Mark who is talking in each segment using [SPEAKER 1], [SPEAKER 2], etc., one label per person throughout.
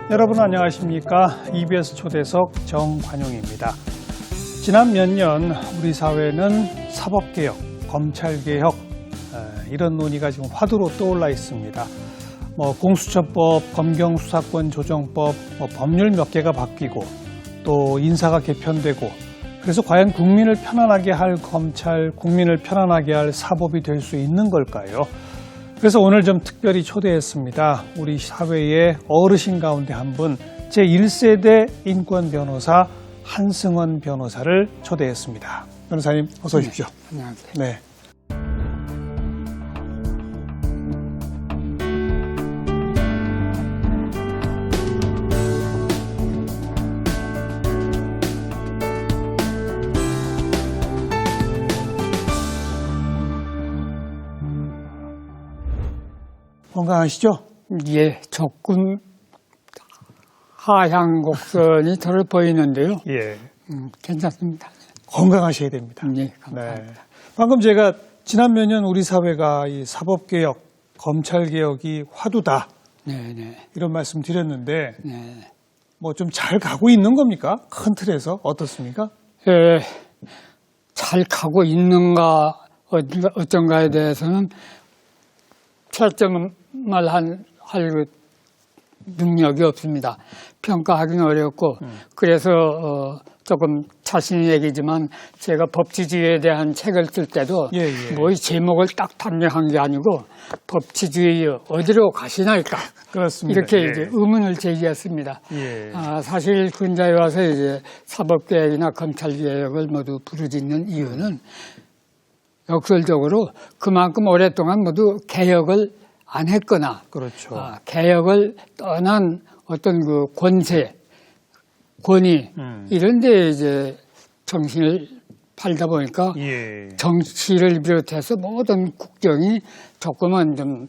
[SPEAKER 1] 여러분 안녕하십니까? EBS 초대석 정관용입니다. 지난 몇 년 우리 사회는 사법개혁, 검찰개혁 이런 논의가 지금 화두로 떠올라 있습니다. 공수처법, 검경수사권 조정법, 법률 몇 개가 바뀌고 또 인사가 개편되고 그래서 과연 국민을 편안하게 할 검찰, 국민을 편안하게 할 사법이 될 수 있는 걸까요? 그래서 오늘 좀 특별히 초대했습니다. 우리 사회의 어르신 가운데 한 분, 제1세대 인권 변호사 한승원 변호사를 초대했습니다. 변호사님 어서 오십시오.
[SPEAKER 2] 네, 안녕하세요.
[SPEAKER 1] 네. 건강하시죠?
[SPEAKER 2] 예, 적군 하향 곡선이 저를 보이는데요.
[SPEAKER 1] 예.
[SPEAKER 2] 괜찮습니다.
[SPEAKER 1] 건강하셔야 됩니다.
[SPEAKER 2] 예, 감사합니다.
[SPEAKER 1] 네. 방금 제가 지난 몇 년 우리 사회가 이 사법개혁, 검찰개혁이 화두다.
[SPEAKER 2] 네, 네.
[SPEAKER 1] 이런 말씀 드렸는데
[SPEAKER 2] 네.
[SPEAKER 1] 좀 잘 가고 있는 겁니까? 큰 틀에서 어떻습니까?
[SPEAKER 2] 예, 잘 가고 있는가 어쩐가에 대해서는 채점을 할 능력이 없습니다. 평가하기는 어렵고 그래서 조금 자신의 얘기지만 제가 법치주의에 대한 책을 쓸 때도 이 제목을 딱 단정한 게 아니고 법치주의 어디로 가시나이까
[SPEAKER 1] 그렇습니다.
[SPEAKER 2] 이렇게 이제 의문을 제기했습니다.
[SPEAKER 1] 예.
[SPEAKER 2] 사실 근자에 와서 이제 사법개혁이나 검찰개혁을 모두 부르짖는 이유는 역설적으로 그만큼 오랫동안 모두 개혁을 안 했거나
[SPEAKER 1] 그렇죠.
[SPEAKER 2] 개혁을 떠난 어떤 그 권세, 권위 이런 데 이제 정신을 팔다 보니까 정치를 비롯해서 모든 국정이 조금은 좀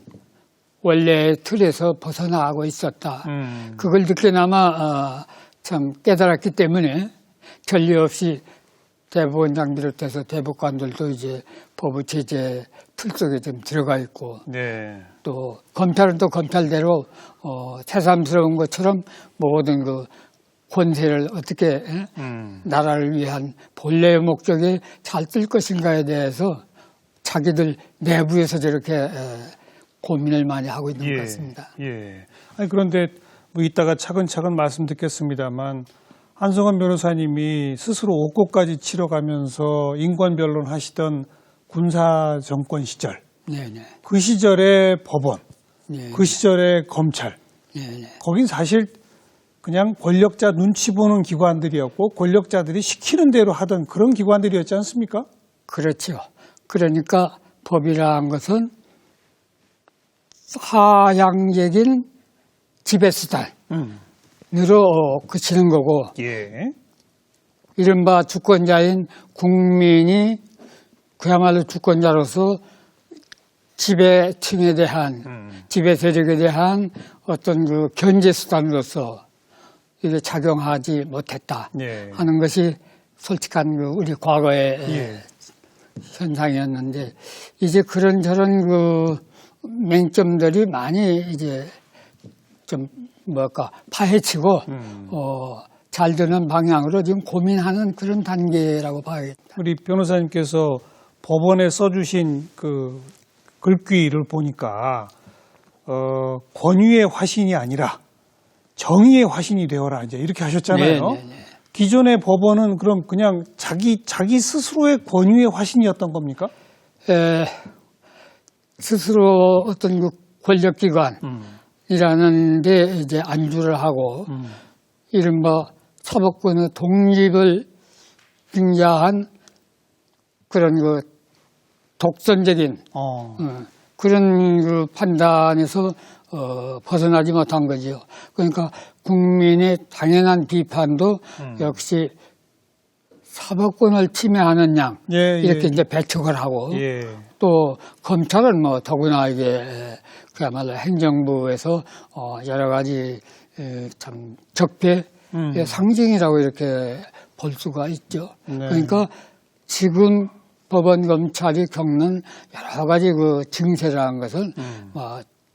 [SPEAKER 2] 원래의 틀에서 벗어나가고 있었다. 그걸 늦게나마 참 깨달았기 때문에 전례 없이 대법원장 비롯해서 대법관들도 이제 법의 체제 틀 속에 좀 들어가 있고 또 검찰은 또 검찰대로 새삼스러운 것처럼 모든 그 권세를 어떻게 나라를 위한 본래의 목적에 잘 쓸 것인가에 대해서 자기들 내부에서 저렇게 고민을 많이 하고 있는 것 같습니다.
[SPEAKER 1] 예. 아니 그런데 이따가 차근차근 말씀 듣겠습니다만 한승원 변호사님이 스스로 옥고까지 치러가면서 인권 변론 하시던 군사 정권 시절, 그 시절의 법원, 그 시절의 검찰, 거긴 사실 그냥 권력자 눈치 보는 기관들이었고 권력자들이 시키는 대로 하던 그런 기관들이었지 않습니까? 그렇죠.
[SPEAKER 2] 그러니까 법이라는 것은 하향적인 지배수단. 으로 그치는 거고 이른바 주권자인 국민이 그야말로 주권자로서 지배층에 대한 지배 세력에 대한 어떤 그 견제 수단으로서 이게 작용하지 못했다 하는 것이 솔직한 그 우리 과거의 현상이었는데 이제 그런저런 그 맹점들이 많이 이제 좀 파헤치고 잘 되는 방향으로 지금 고민하는 그런 단계라고 봐야겠다.
[SPEAKER 1] 우리 변호사님께서 법원에 써주신 그 글귀를 보니까 권위의 화신이 아니라 정의의 화신이 되어라 이제 이렇게 하셨잖아요. 기존의 법원은 그럼 그냥 자기 스스로의 권위의 화신이었던 겁니까?
[SPEAKER 2] 스스로 어떤 그 권력기관 이라는 데 이제 안주를 하고 이른바 사법권의 독립을 빙자한 그런 그 독선적인 그런 그 판단에서 벗어나지 못한 거죠. 그러니까 국민의 당연한 비판도 역시 사법권을 침해하는 양 이렇게 이제 배척을 하고 또 검찰은 더구나 이게 그야말로 행정부에서 여러 가지 참 적폐의 상징이라고 이렇게 볼 수가 있죠. 그러니까 지금 법원 검찰이 겪는 여러 가지 그 증세라는 것은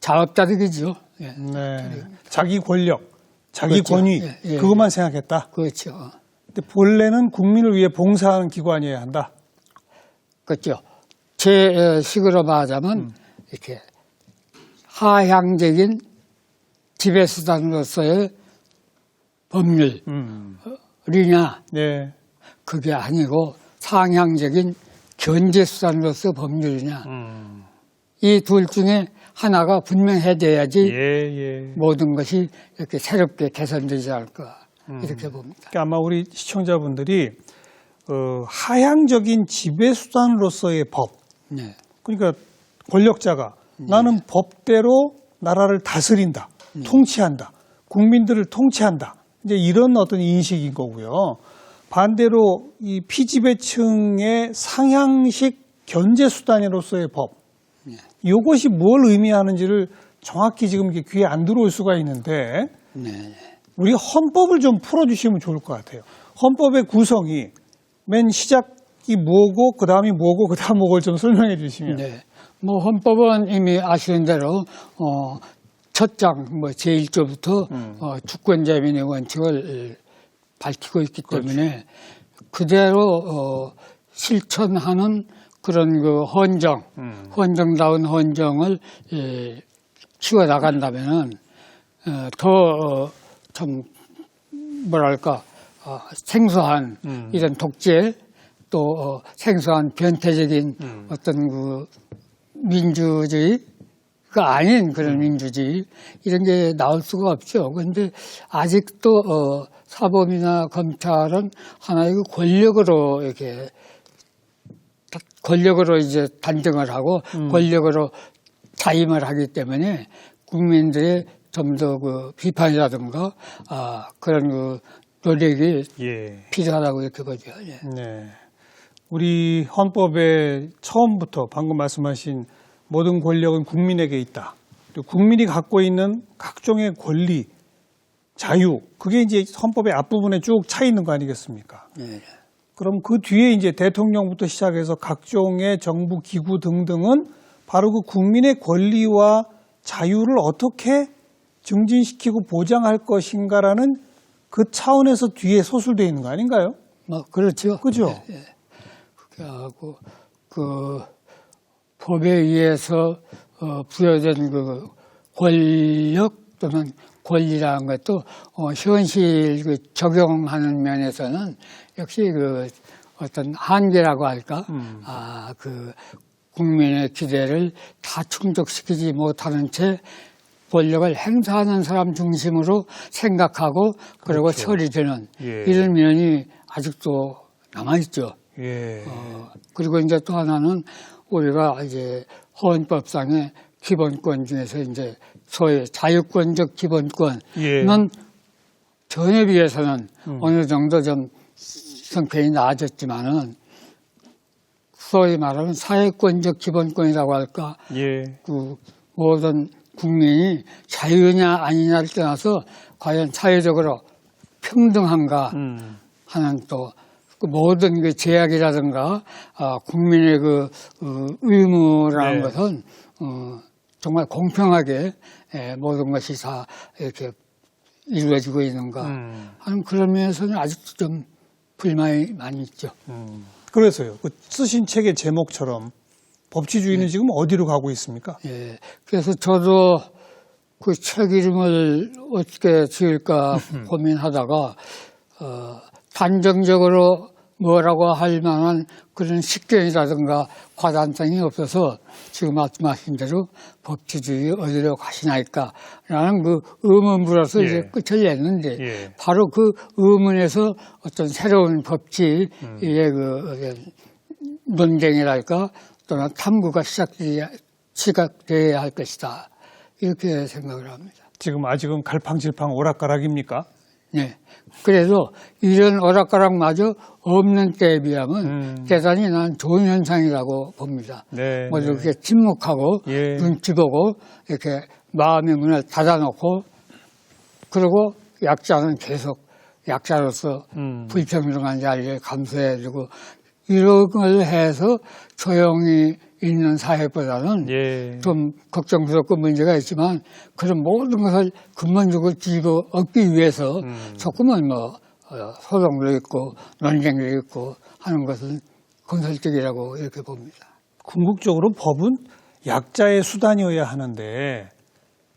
[SPEAKER 2] 자업자득이죠.
[SPEAKER 1] 자기 권력, 자기
[SPEAKER 2] 그렇죠.
[SPEAKER 1] 권위
[SPEAKER 2] 예, 예.
[SPEAKER 1] 그것만 생각했다.
[SPEAKER 2] 그렇죠.
[SPEAKER 1] 근데 본래는 국민을 위해 봉사하는 기관이어야 한다.
[SPEAKER 2] 그렇죠. 제 식으로 말하자면 이렇게 하향적인 지배수단으로서의 법률이냐
[SPEAKER 1] 네.
[SPEAKER 2] 그게 아니고 상향적인 견제수단으로서 법률이냐 이 둘 중에 하나가 분명해져야지
[SPEAKER 1] 예.
[SPEAKER 2] 모든 것이 이렇게 새롭게 개선되지 않을까 이렇게 봅니다.
[SPEAKER 1] 그러니까 아마 우리 시청자분들이 하향적인 지배수단으로서의 법.
[SPEAKER 2] 네.
[SPEAKER 1] 그러니까 권력자가 나는 법대로 나라를 다스린다, 통치한다, 국민들을 통치한다. 이제 이런 어떤 인식인 거고요. 반대로 이 피지배층의 상향식 견제수단으로서의 법. 이것이 뭘 의미하는지를 정확히 지금 이게 귀에 안 들어올 수가 있는데
[SPEAKER 2] 네.
[SPEAKER 1] 우리 헌법을 좀 풀어주시면 좋을 것 같아요. 헌법의 구성이 맨 시작이 뭐고 그 다음이 뭐고 그 다음 뭐고 좀 설명해 주시면.
[SPEAKER 2] 네. 뭐 헌법은 이미 아시는 대로 첫 장 뭐 제1조부터 주권자민의 원칙을 밝히고 있기 때문에 그대로 실천하는 그런 그 헌정다운 헌정을 키워 나간다면은 더 참 뭐랄까 생소한 이런 독재 또 생소한 변태적인 어떤 그 민주주의가 아닌 그런 민주주의 이런 게 나올 수가 없죠. 그런데 아직도 사법이나 검찰은 하나의 그 권력으로 이제 단정을 하고 권력으로 자임을 하기 때문에 국민들의 좀 더 그 비판이라든가 그런 그 노력이 필요하다고 이렇게 보죠. 예.
[SPEAKER 1] 네. 우리 헌법의 처음부터 방금 말씀하신 모든 권력은 국민에게 있다. 그리고 국민이 갖고 있는 각종의 권리, 자유, 그게 이제 헌법의 앞부분에 쭉 차 있는 거 아니겠습니까?
[SPEAKER 2] 예.
[SPEAKER 1] 그럼 그 뒤에 이제 대통령부터 시작해서 각종의 정부 기구 등등은 바로 그 국민의 권리와 자유를 어떻게 증진시키고 보장할 것인가라는 그 차원에서 뒤에 소술되어 있는 거 아닌가요?
[SPEAKER 2] 뭐 그렇죠.
[SPEAKER 1] 그죠?
[SPEAKER 2] 예, 예. 그렇게 하고 그 법에 의해서 부여된 그 권력 또는 권리라는 것도 현실 그 적용하는 면에서는 역시 그 어떤 한계라고 할까? 그 국민의 기대를 다 충족시키지 못하는 채 권력을 행사하는 사람 중심으로 생각하고 그리고
[SPEAKER 1] 그렇죠.
[SPEAKER 2] 처리되는
[SPEAKER 1] 예.
[SPEAKER 2] 이런 면이 아직도 남아있죠.
[SPEAKER 1] 예.
[SPEAKER 2] 그리고 이제 또 하나는 우리가 이제 헌법상의 기본권 중에서 이제 소위 자유권적 기본권은
[SPEAKER 1] 예.
[SPEAKER 2] 전에 비해서는 어느 정도 좀 성격이 나아졌지만은 소위 말하면 사회권적 기본권이라고 할까?
[SPEAKER 1] 예.
[SPEAKER 2] 그 모든 국민이 자유냐 아니냐를 떠나서 과연 사회적으로 평등한가 하는 또 그 모든 그 제약이라든가 국민의 그 의무라는
[SPEAKER 1] 네.
[SPEAKER 2] 것은 정말 공평하게 모든 것이 다 이렇게 이루어지고 있는가 하는 그런 면에서는 아직도 좀 불만이 많이 있죠.
[SPEAKER 1] 그래서요. 그 쓰신 책의 제목처럼 법치주의는 지금 어디로 가고 있습니까?
[SPEAKER 2] 예. 그래서 저도 그 책 이름을 어떻게 지을까 고민하다가 단정적으로 뭐라고 할 만한 그런 식견이라든가 과단성이 없어서 지금 말씀하신 대로 법치주의 어디로 가시나이까라는 그 의문부로서
[SPEAKER 1] 예.
[SPEAKER 2] 이제 끝을 냈는데
[SPEAKER 1] 예.
[SPEAKER 2] 바로 그 의문에서 어떤 새로운 법치의 그 논쟁이랄까 또는 탐구가 시작돼야 할 것이다. 이렇게 생각을 합니다.
[SPEAKER 1] 지금 아직은 갈팡질팡 오락가락입니까?
[SPEAKER 2] 네. 그래서 이런 오락가락마저 없는 때에 비하면 대단히 난 좋은 현상이라고 봅니다.
[SPEAKER 1] 네.
[SPEAKER 2] 모두 이렇게 침묵하고
[SPEAKER 1] 예.
[SPEAKER 2] 눈치 보고 이렇게 마음의 문을 닫아놓고 그리고 약자는 계속 약자로서 불평등한 자리를 감수해주고 이런 걸 해서 조용히 있는 사회보다는
[SPEAKER 1] 예.
[SPEAKER 2] 좀 걱정스럽고 문제가 있지만 그런 모든 것을 근본적으로 뒤집어 엎기 위해서 조금은 소송도 있고 논쟁도 있고 하는 것은 건설적이라고 이렇게 봅니다.
[SPEAKER 1] 궁극적으로 법은 약자의 수단이어야 하는데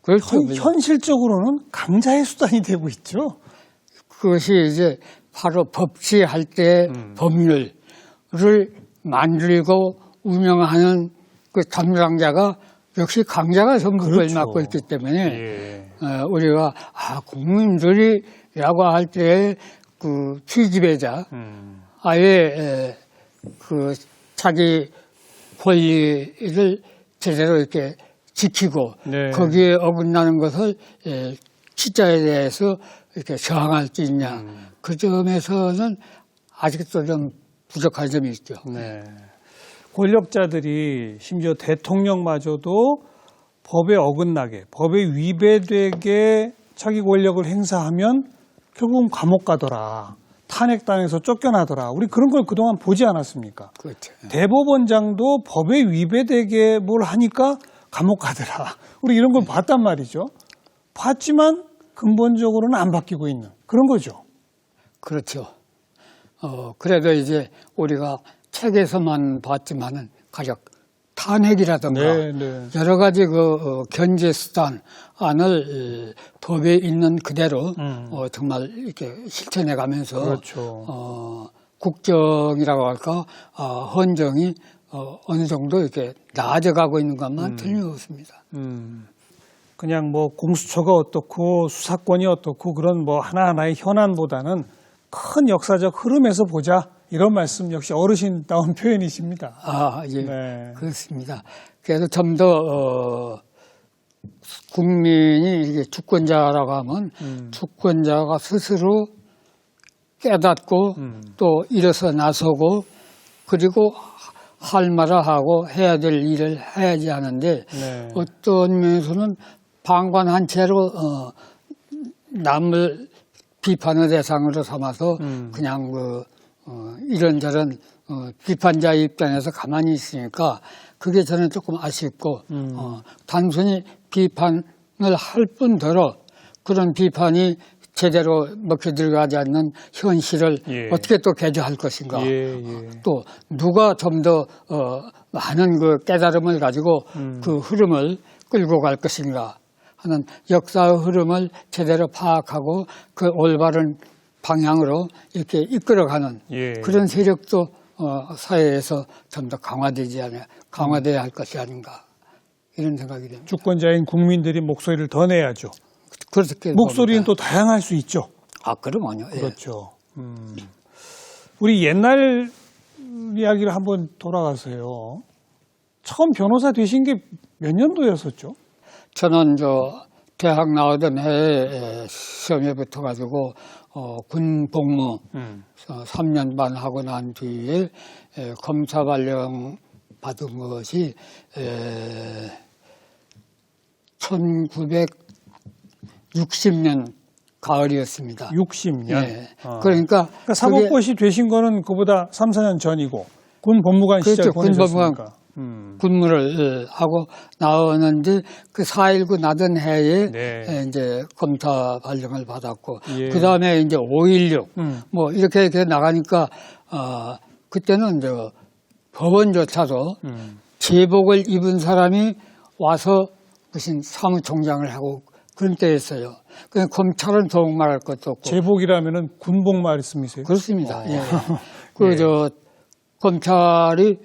[SPEAKER 2] 그렇죠.
[SPEAKER 1] 현실적으로는 강자의 수단이 되고 있죠.
[SPEAKER 2] 그것이 이제 바로 법치할 때 법률을 만들고 운영하는 그 담당자가 역시 강자가 전국을
[SPEAKER 1] 그렇죠.
[SPEAKER 2] 맡고 있기 때문에
[SPEAKER 1] 예.
[SPEAKER 2] 우리가 국민들이라고 할 때 그 피지배자 아예 그 자기 권리를 제대로 이렇게 지키고
[SPEAKER 1] 네.
[SPEAKER 2] 거기에 어긋나는 것을 치자에 대해서 이렇게 저항할 수 있냐. 그 점에서는 아직도 좀 부족한 점이 있죠.
[SPEAKER 1] 네. 권력자들이 심지어 대통령마저도 법에 어긋나게, 법에 위배되게 자기 권력을 행사하면 결국은 감옥 가더라. 탄핵당해서 쫓겨나더라. 우리 그런 걸 그동안 보지 않았습니까?
[SPEAKER 2] 그렇죠.
[SPEAKER 1] 대법원장도 법에 위배되게 뭘 하니까 감옥 가더라. 우리 이런 걸 봤단 말이죠. 봤지만 근본적으로는 안 바뀌고 있는 그런 거죠.
[SPEAKER 2] 그렇죠. 그래도 이제 우리가 책에서만 봤지만은 가령 탄핵이라든가
[SPEAKER 1] 네, 네.
[SPEAKER 2] 여러 가지 그 견제 수단을 법에 있는 그대로 정말 이렇게 실천해 가면서
[SPEAKER 1] 그렇죠.
[SPEAKER 2] 국정이라고 할까 헌정이 어느 정도 이렇게 나아져가고 있는 것만 틀림없습니다.
[SPEAKER 1] 그냥 뭐 공수처가 어떻고 수사권이 어떻고 그런 뭐 하나하나의 현안보다는 큰 역사적 흐름에서 보자. 이런 말씀 역시 어르신다운 표현이십니다.
[SPEAKER 2] 예.
[SPEAKER 1] 네.
[SPEAKER 2] 그렇습니다. 그래서 좀 더, 국민이 이게 주권자라고 하면 주권자가 스스로 깨닫고 또 일어서 나서고 그리고 할 말을 하고 해야 될 일을 해야지 하는데
[SPEAKER 1] 네.
[SPEAKER 2] 어떤 면에서는 방관한 채로 남을 비판의 대상으로 삼아서 그냥 이런저런 비판자 입장에서 가만히 있으니까 그게 저는 조금 아쉽고 단순히 비판을 할 뿐더러 그런 비판이 제대로 먹혀 들어가지 않는 현실을
[SPEAKER 1] 예.
[SPEAKER 2] 어떻게 또 개조할 것인가.
[SPEAKER 1] 예.
[SPEAKER 2] 또 누가 좀 더 많은 그 깨달음을 가지고 그 흐름을 끌고 갈 것인가 하는 역사의 흐름을 제대로 파악하고 그 올바른 방향으로 이렇게 이끌어가는
[SPEAKER 1] 예.
[SPEAKER 2] 그런 세력도 사회에서 좀 더 강화돼야 할 것이 아닌가 이런 생각이 됩니다.
[SPEAKER 1] 주권자인 국민들이 목소리를 더 내야죠.
[SPEAKER 2] 그렇게
[SPEAKER 1] 목소리는
[SPEAKER 2] 봅니다.
[SPEAKER 1] 또 다양할 수 있죠.
[SPEAKER 2] 그럼요. 예.
[SPEAKER 1] 그렇죠. 우리 옛날 이야기를 한번 돌아가세요. 처음 변호사 되신 게 몇 년도였었죠?
[SPEAKER 2] 저는 대학 나오던 해에 시험에 붙어가지고 군 복무 3년 반 하고 난 뒤에 검사 발령 받은 것이 1960년 가을이었습니다.
[SPEAKER 1] 60년.
[SPEAKER 2] 예. 그러니까
[SPEAKER 1] 사법고시 되신 거는 그보다 3, 4년 전이고 군 법무관 시절
[SPEAKER 2] 그렇죠.
[SPEAKER 1] 보내셨으니까.
[SPEAKER 2] 군무를 하고 나왔는데 그 4.19 나던 해에
[SPEAKER 1] 네.
[SPEAKER 2] 이제 검사 발령을 받았고
[SPEAKER 1] 예.
[SPEAKER 2] 그 다음에 이제 5.16 뭐 이렇게 나가니까 그때는 이제 법원조차도 제복을 입은 사람이 와서 무슨 사무총장을 하고 그런 때였어요. 그냥 검찰은 더욱 말할 것도 없고.
[SPEAKER 1] 제복이라면은 군복 말씀이세요?
[SPEAKER 2] 그렇습니다. 예. 검찰이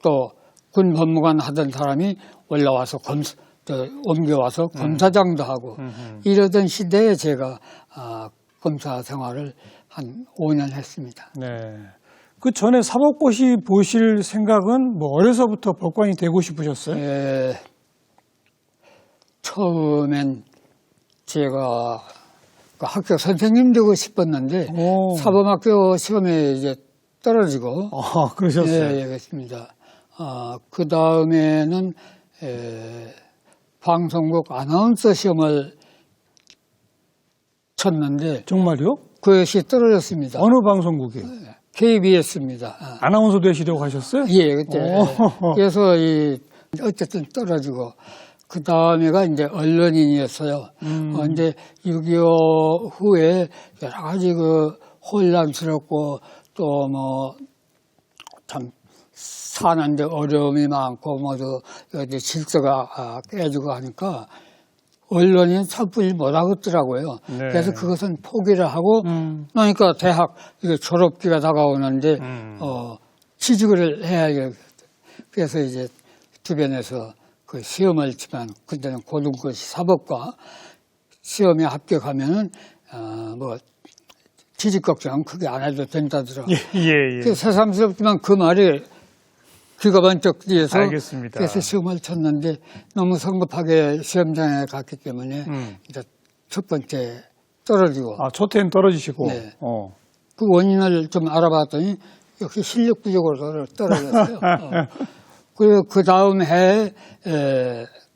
[SPEAKER 2] 또 군 법무관 하던 사람이 올라와서 옮겨와서 검사장도 하고 이러던 시대에 제가 검사 생활을 한 5년 했습니다.
[SPEAKER 1] 네. 그 전에 사법고시 보실 생각은 뭐 어려서부터 법관이 되고 싶으셨어요?
[SPEAKER 2] 처음엔 제가 그 학교 선생님 되고 싶었는데 사범학교 시험에 이제 떨어지고
[SPEAKER 1] 그러셨어요?
[SPEAKER 2] 예, 그렇습니다. 그 다음에는 방송국 아나운서 시험을 쳤는데
[SPEAKER 1] 정말요?
[SPEAKER 2] 그것이 떨어졌습니다.
[SPEAKER 1] 어느 방송국이에요?
[SPEAKER 2] KBS입니다.
[SPEAKER 1] 아나운서 되시려고 하셨어요?
[SPEAKER 2] 예, 그때.
[SPEAKER 1] 오.
[SPEAKER 2] 그래서 어쨌든 떨어지고 그 다음에가 이제 언론인이었어요. 이제 6.25 후에 여러 가지 그 혼란스럽고 또 뭐 참 사는데 어려움이 많고 모두 여기 질서가 깨지고 하니까 언론인 섣불리 못 하겠더라고요.
[SPEAKER 1] 네.
[SPEAKER 2] 그래서 그것은 포기를 하고 그러니까 대학 이게 졸업기가 다가오는데 취직을 해야겠어요. 그래서 이제 주변에서 그 시험을 치면 그때는 고등고시 사법과 시험에 합격하면은 뭐 취직 걱정 크게 안 해도 된다더라.
[SPEAKER 1] 예.
[SPEAKER 2] 새삼스럽지만 그 말이 귀가 번쩍 뛰어서
[SPEAKER 1] 알겠습니다.
[SPEAKER 2] 그래서 시험을 쳤는데 너무 성급하게 시험장에 갔기 때문에 이제 첫 번째 떨어지고
[SPEAKER 1] 초태는 떨어지시고.
[SPEAKER 2] 네. 그 원인을 좀 알아봤더니 역시 실력 부족으로 떨어졌어요. 그리고 그 다음 해에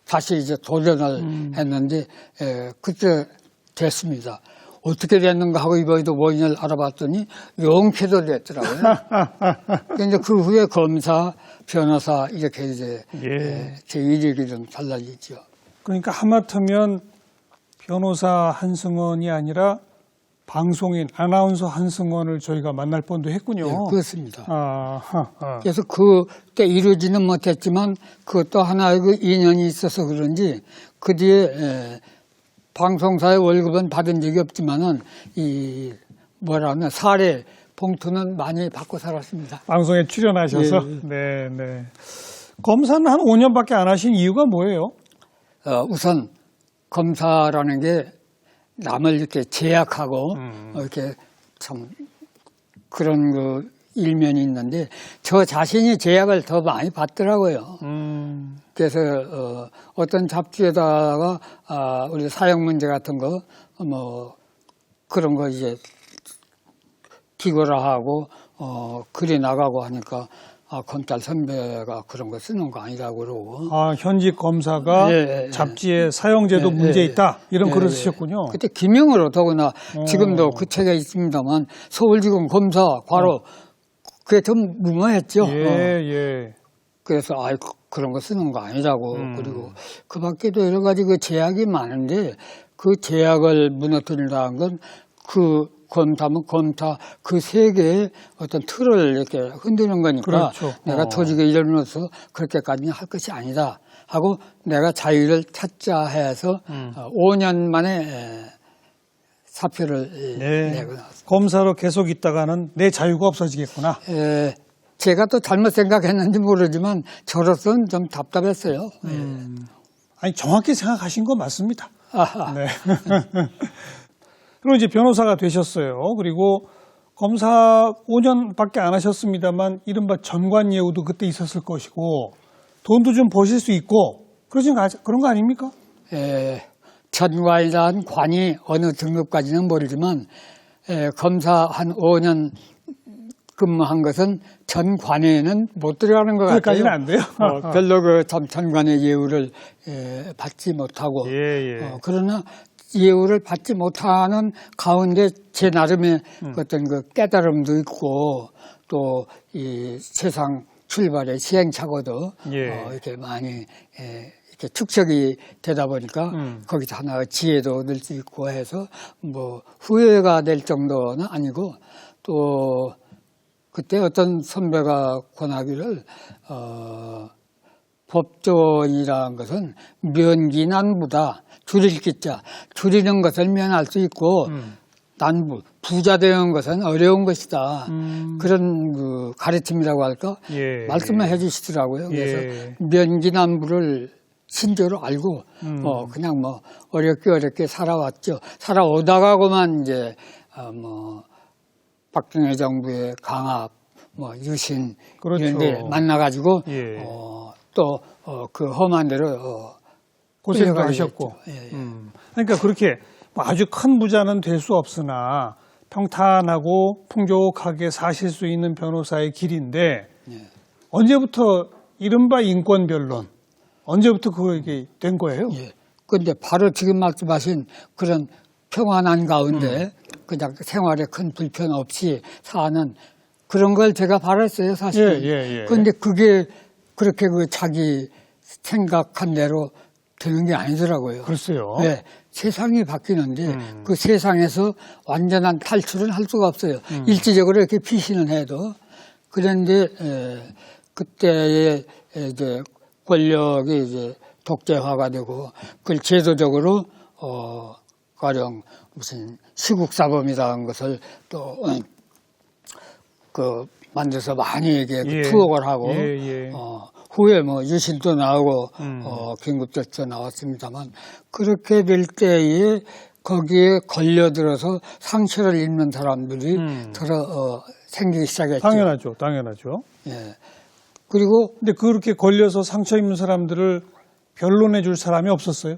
[SPEAKER 2] 다시 이제 도전을 했는데 그때 됐습니다. 어떻게 됐는가 하고 이번에도 원인을 알아봤더니 용케도 됐더라고요. 근데 그 후에 검사, 변호사 이렇게 이제 제 이력이 좀 달라지죠.
[SPEAKER 1] 그러니까 하마터면 변호사 한승원이 아니라 방송인 아나운서 한승원을 저희가 만날 뻔도 했군요.
[SPEAKER 2] 네, 그렇습니다. 그래서 그때 이루지는 못했지만 그것도 하나의 그 인연이 있어서 그런지 그 뒤에 방송사의 월급은 받은 적이 없지만은 이 뭐라 하면 사례 봉투는 많이 받고 살았습니다.
[SPEAKER 1] 방송에 출연하셔서.
[SPEAKER 2] 예.
[SPEAKER 1] 네. 검사는 한 5년밖에 안 하신 이유가 뭐예요?
[SPEAKER 2] 우선 검사라는 게 남을 이렇게 제약하고 이렇게 참 그런 그 일면이 있는데 저 자신이 제약을 더 많이 받더라고요. 그래서 어떤 잡지에다가 우리 사형 문제 같은 거 뭐 그런 거 이제 기고라 하고 글이 나가고 하니까 검찰 선배가 그런 거 쓰는 거 아니라고 그러고.
[SPEAKER 1] 현직 검사가 잡지에 사형제도 문제 있다 이런 글을 쓰셨군요.
[SPEAKER 2] 그때 기명으로 더구나 지금도 그 책에 있습니다만 서울지검 검사 과로 그게 좀 무모했죠. 그래서 그런 거 쓰는 거 아니라고. 그리고 그 밖에도 여러 가지 그 제약이 많은데 그 제약을 무너뜨린다는 건 그 검사면 검사 그 세계의 어떤 틀을 이렇게 흔드는 거니까
[SPEAKER 1] 그렇죠.
[SPEAKER 2] 내가 조직에 일어나서 그렇게까지는 할 것이 아니다 하고 내가 자유를 찾자 해서 5년 만에 사표를 내고 나왔습니다.
[SPEAKER 1] 검사로 계속 있다가는 내 자유가 없어지겠구나.
[SPEAKER 2] 제가 또 잘못 생각했는지 모르지만 저로서는 좀 답답했어요.
[SPEAKER 1] 아니 정확히 생각하신 거 맞습니다. 네. 그리고 이제 변호사가 되셨어요. 그리고 검사 5년밖에 안 하셨습니다만 이른바 전관예우도 그때 있었을 것이고 돈도 좀 버실 수 있고 그런 거 아닙니까?
[SPEAKER 2] 전관이란 관이 어느 등급까지는 모르지만 검사 한 5년 근무한 것은 전관에는 못 들어가는 것 같아요.
[SPEAKER 1] 그까지는 안 돼요.
[SPEAKER 2] 별로 그 전관의 예우를 받지 못하고 그러나 예우를 받지 못하는 가운데 제 나름의 어떤 그 깨달음도 있고 또 이 세상 출발의 시행착오도 이렇게 많이 이렇게 축적이 되다 보니까 거기서 하나의 지혜도 얻을 수 있고 해서 뭐 후회가 될 정도는 아니고 또 그때 어떤 선배가 권하기를 법조인이라는 것은 면기난부다. 줄일 기자. 줄이는 것을 면할 수 있고 난부, 부자 되는 것은 어려운 것이다. 그런 그 가르침이라고 할까? 말씀을 해 주시더라고요. 그래서 면기난부를 신조로 알고 그냥 뭐 어렵게 살아왔죠. 살아오다가고만 이제 뭐 박정희 정부의 강압, 뭐 유신 이런 데 만나가지고 또 그 험한 대로
[SPEAKER 1] 고생도 하셨고. 그러니까 그렇게 아주 큰 부자는 될 수 없으나 평탄하고 풍족하게 사실 수 있는 변호사의 길인데 언제부터 이른바 인권 변론 언제부터 그게 된 거예요?
[SPEAKER 2] 그런데 바로 지금 말씀하신 그런 평안한 가운데 그냥 생활에 큰 불편 없이 사는 그런 걸 제가 바랐어요, 사실은.
[SPEAKER 1] 예.
[SPEAKER 2] 그런데 그게 그렇게 그 자기 생각한 대로 되는 게 아니더라고요.
[SPEAKER 1] 글쎄요.
[SPEAKER 2] 네, 세상이 바뀌는데 그 세상에서 완전한 탈출은 할 수가 없어요. 일시적으로 이렇게 피신은 해도. 그런데 그때의 이제 권력이 이제 독재화가 되고 그걸 제도적으로 가령 무슨 시국사범이라는 것을 또 그 만들어서 많이 이게 투옥을 하고 후에 뭐 유신도 나오고 긴급조치도 나왔습니다만 그렇게 될 때에 거기에 걸려들어서 상처를 입는 사람들이 생기기 시작했죠.
[SPEAKER 1] 당연하죠.
[SPEAKER 2] 예. 그리고
[SPEAKER 1] 근데 그렇게 걸려서 상처 입는 사람들을 변론해 줄 사람이 없었어요?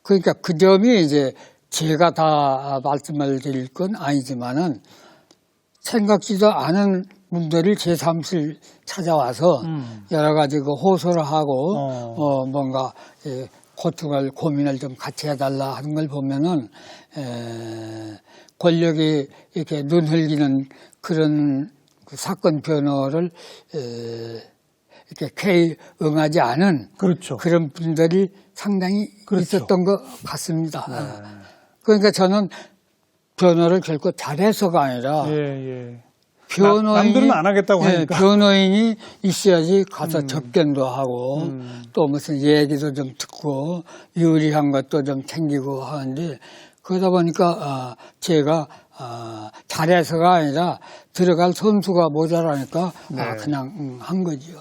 [SPEAKER 2] 그러니까 그 점이 이제 제가 다 말씀을 드릴 건 아니지만은 생각지도 않은 분들이 제 사무실 찾아와서 여러 가지 그 호소를 하고 뭔가 고통을 고민을 좀 같이 해달라 하는 걸 보면은 권력이 이렇게 눈 흘기는 그런 그 사건 변호를 이렇게 쾌히 응하지 않은
[SPEAKER 1] 그렇죠.
[SPEAKER 2] 그런 분들이 상당히 있었던 것 같습니다. 그러니까 저는 변호를 결코 잘해서가 아니라
[SPEAKER 1] 남들은 안 하겠다고 하니까
[SPEAKER 2] 변호인이 있어야지 가서 접견도 하고 또 무슨 얘기도 좀 듣고 유리한 것도 좀 챙기고 하는데 그러다 보니까 제가 잘해서가 아니라 들어갈 선수가 모자라니까 그냥 한 거지요.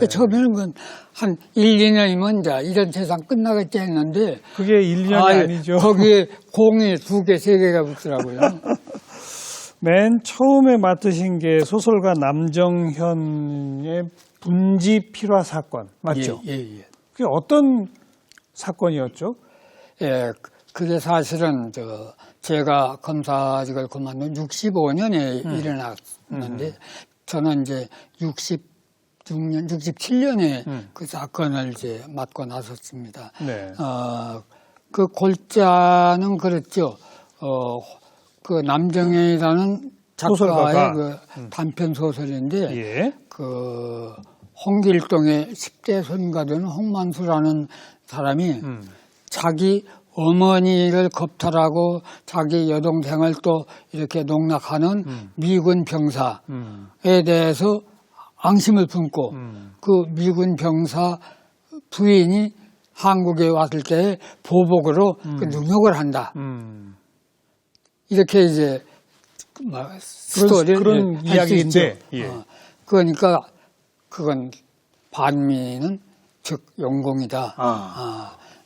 [SPEAKER 2] 처음에는 한 1, 2년이면 이제 이런 세상 끝나겠지 했는데
[SPEAKER 1] 그게 1년이 아니죠.
[SPEAKER 2] 거기에 공이 2개, 3개가 붙더라고요.
[SPEAKER 1] 맨 처음에 맡으신 게 소설가 남정현의 분지 필화 사건 맞죠?
[SPEAKER 2] 예.
[SPEAKER 1] 그게 어떤 사건이었죠?
[SPEAKER 2] 예, 그게 사실은 제가 검사직을 그만둔 65년에 일어났는데 저는 이제 66년, 67년에 그 사건을 이제 맡고 나섰습니다.
[SPEAKER 1] 네.
[SPEAKER 2] 그 골자는 그랬죠. 그 남정현이라는 작가의
[SPEAKER 1] 소설가가.
[SPEAKER 2] 그 단편 소설인데
[SPEAKER 1] 예.
[SPEAKER 2] 그 홍길동의 10대 손가되는 홍만수라는 사람이 자기 어머니를 겁탈하고 자기 여동생을 또 이렇게 농락하는 미군 병사에 대해서 앙심을 품고 그 미군 병사 부인이 한국에 왔을 때 보복으로 그 능욕을 한다. 이렇게 이제 스토리를
[SPEAKER 1] 그런 이야기인데
[SPEAKER 2] 그러니까 그건 반미는 즉 영공이다.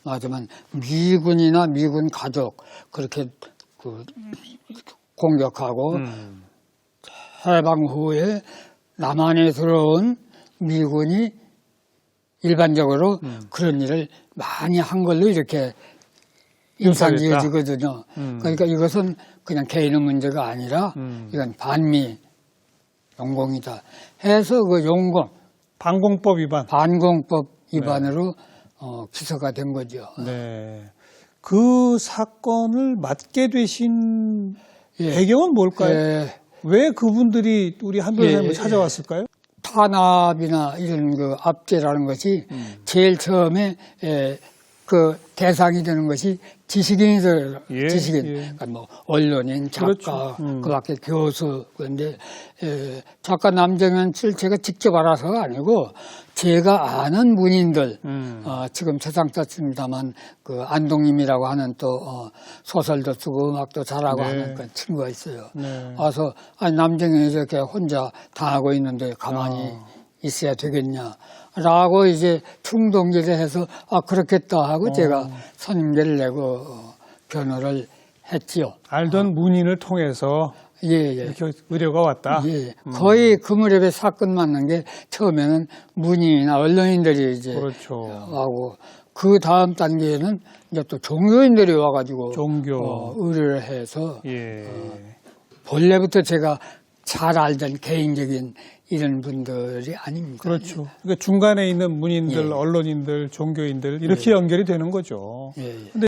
[SPEAKER 2] 하지만 미군이나 미군 가족 그렇게 공격하고 해방 후에 남한에 들어온 미군이 일반적으로 그런 일을 많이 한 걸로 이렇게 인상지어지거든요. 그러니까 이것은 그냥 개인의 문제가 아니라 이건 반미 용공이다. 해서 그 용공
[SPEAKER 1] 반공법 위반.
[SPEAKER 2] 반공법 위반으로 기소가 된 거죠.
[SPEAKER 1] 네. 그 사건을 맡게 되신 배경은 뭘까요? 왜 그분들이 우리 한 변호사님을 찾아왔을까요?
[SPEAKER 2] 탄압이나 이런 그 압제라는 것이 제일 처음에 그 대상이 되는 것이 지식인이들, 지식인, 그러니까 뭐 언론인, 작가,
[SPEAKER 1] 그렇죠.
[SPEAKER 2] 그 밖에 교수 그런데 작가 남정현 씨를 제가 직접 알아서가 아니고 제가 아는 문인들, 지금 세상 떴습니다만 그 안동님이라고 하는 또 소설도 쓰고 음악도 잘하고 하는 그 친구가 있어요. 와서 아니 남정현이 이렇게 혼자 다 하고 있는데 가만히 있어야 되겠냐. 라고 이제 충동기를 해서 그렇겠다 하고 제가 선임계를 내고 변호를 했지요.
[SPEAKER 1] 알던 문인을 통해서 이렇게 의뢰가 왔다.
[SPEAKER 2] 거의 그 무렵에 사건 맞는 게 처음에는 문인이나 언론인들이 이제 하고 그 다음 단계에는 이제 또 종교인들이 와가지고 의뢰를 해서 본래부터 제가 잘 알던 개인적인 이런 분들이 아닙니까?
[SPEAKER 1] 그렇죠. 그러니까 중간에 있는 문인들, 언론인들, 종교인들 이렇게 연결이 되는 거죠. 근데